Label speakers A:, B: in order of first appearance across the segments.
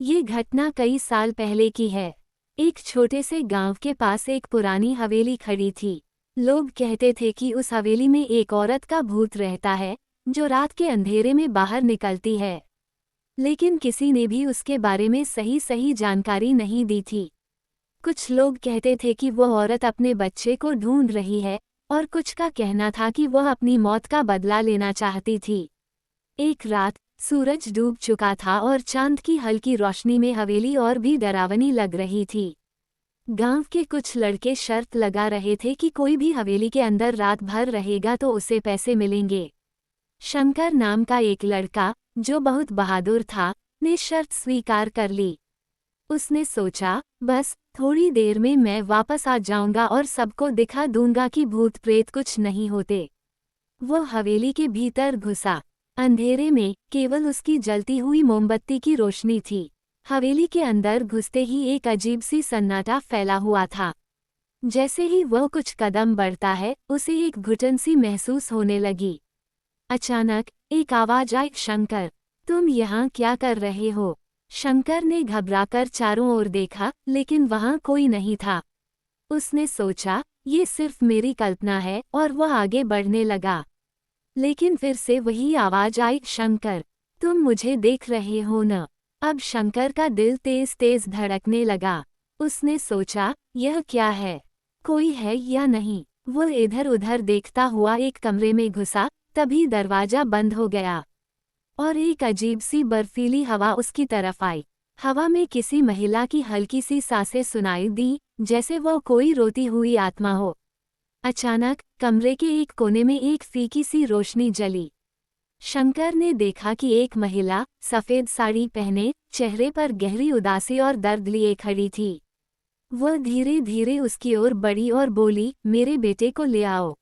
A: ये घटना कई साल पहले की है। एक छोटे से गांव के पास एक पुरानी हवेली खड़ी थी। लोग कहते थे कि उस हवेली में एक औरत का भूत रहता है, जो रात के अंधेरे में बाहर निकलती है। लेकिन किसी ने भी उसके बारे में सही सही जानकारी नहीं दी थी। कुछ लोग कहते थे कि वह औरत अपने बच्चे को ढूंढ रही है, और कुछ का कहना था कि वह अपनी मौत का बदला लेना चाहती थी। एक रात सूरज डूब चुका था और चांद की हल्की रोशनी में हवेली और भी डरावनी लग रही थी। गांव के कुछ लड़के शर्त लगा रहे थे कि कोई भी हवेली के अंदर रात भर रहेगा तो उसे पैसे मिलेंगे। शंकर नाम का एक लड़का, जो बहुत बहादुर था, ने शर्त स्वीकार कर ली। उसने सोचा, बस थोड़ी देर में मैं वापस आ जाऊंगा और सबको दिखा दूंगा कि भूत प्रेत कुछ नहीं होते। वह हवेली के भीतर घुसा। अंधेरे में केवल उसकी जलती हुई मोमबत्ती की रोशनी थी। हवेली के अंदर घुसते ही एक अजीब सी सन्नाटा फैला हुआ था। जैसे ही वह कुछ कदम बढ़ता है, उसे एक घुटन सी महसूस होने लगी। अचानक एक आवाज आई, शंकर, तुम यहाँ क्या कर रहे हो? शंकर ने घबराकर चारों ओर देखा, लेकिन वहाँ कोई नहीं था। उसने सोचा, ये सिर्फ मेरी कल्पना है, और वह आगे बढ़ने लगा। लेकिन फिर से वही आवाज आई, शंकर, तुम मुझे देख रहे हो न? अब शंकर का दिल तेज तेज धड़कने लगा। उसने सोचा, यह क्या है? कोई है या नहीं? वह इधर उधर देखता हुआ एक कमरे में घुसा, तभी दरवाजा बंद हो गया और एक अजीब सी बर्फीली हवा उसकी तरफ आई। हवा में किसी महिला की हल्की सी सांसें सुनाई दी, जैसे वह कोई रोती हुई आत्मा हो। अचानक कमरे के एक कोने में एक फीकी सी रोशनी जली। शंकर ने देखा कि एक महिला सफ़ेद साड़ी पहने, चेहरे पर गहरी उदासी और दर्द लिए खड़ी थी। वह धीरे धीरे उसकी ओर बढ़ी और बोली, मेरे बेटे को ले आओ।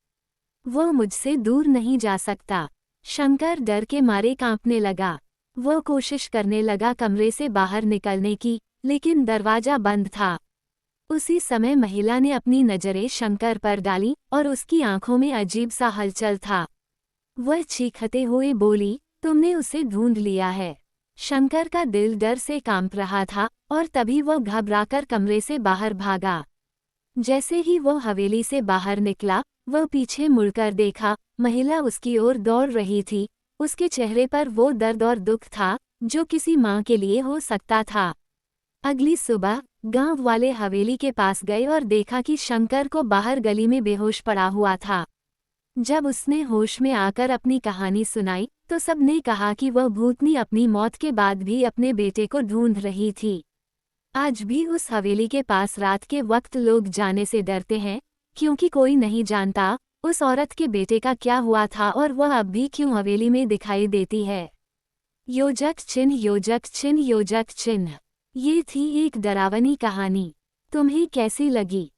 A: वह मुझसे दूर नहीं जा सकता। शंकर डर के मारे कांपने लगा। वह कोशिश करने लगा कमरे से बाहर निकलने की, लेकिन दरवाजा बंद था। उसी समय महिला ने अपनी नज़रें शंकर पर डाली और उसकी आंखों में अजीब सा हलचल था। वह चीखते हुए बोली, तुमने उसे ढूंढ लिया है। शंकर का दिल डर से कांप रहा था और तभी वह घबराकर कमरे से बाहर भागा। जैसे ही वह हवेली से बाहर निकला, वह पीछे मुड़कर देखा, महिला उसकी ओर दौड़ रही थी। उसके चेहरे पर वो दर्द और दुख था, जो किसी माँ के लिए हो सकता था। अगली सुबह गांव वाले हवेली के पास गए और देखा कि शंकर को बाहर गली में बेहोश पड़ा हुआ था। जब उसने होश में आकर अपनी कहानी सुनाई, तो सबने कहा कि वह भूतनी अपनी मौत के बाद भी अपने बेटे को ढूंढ रही थी। आज भी उस हवेली के पास रात के वक्त लोग जाने से डरते हैं, क्योंकि कोई नहीं जानता उस औरत के बेटे का क्या हुआ था और वह अब भी क्यों हवेली में दिखाई देती है। योजक चिन्ह, योजक चिन्ह, योजक चिन्ह। ये थी एक डरावनी कहानी। तुम्हें कैसी लगी?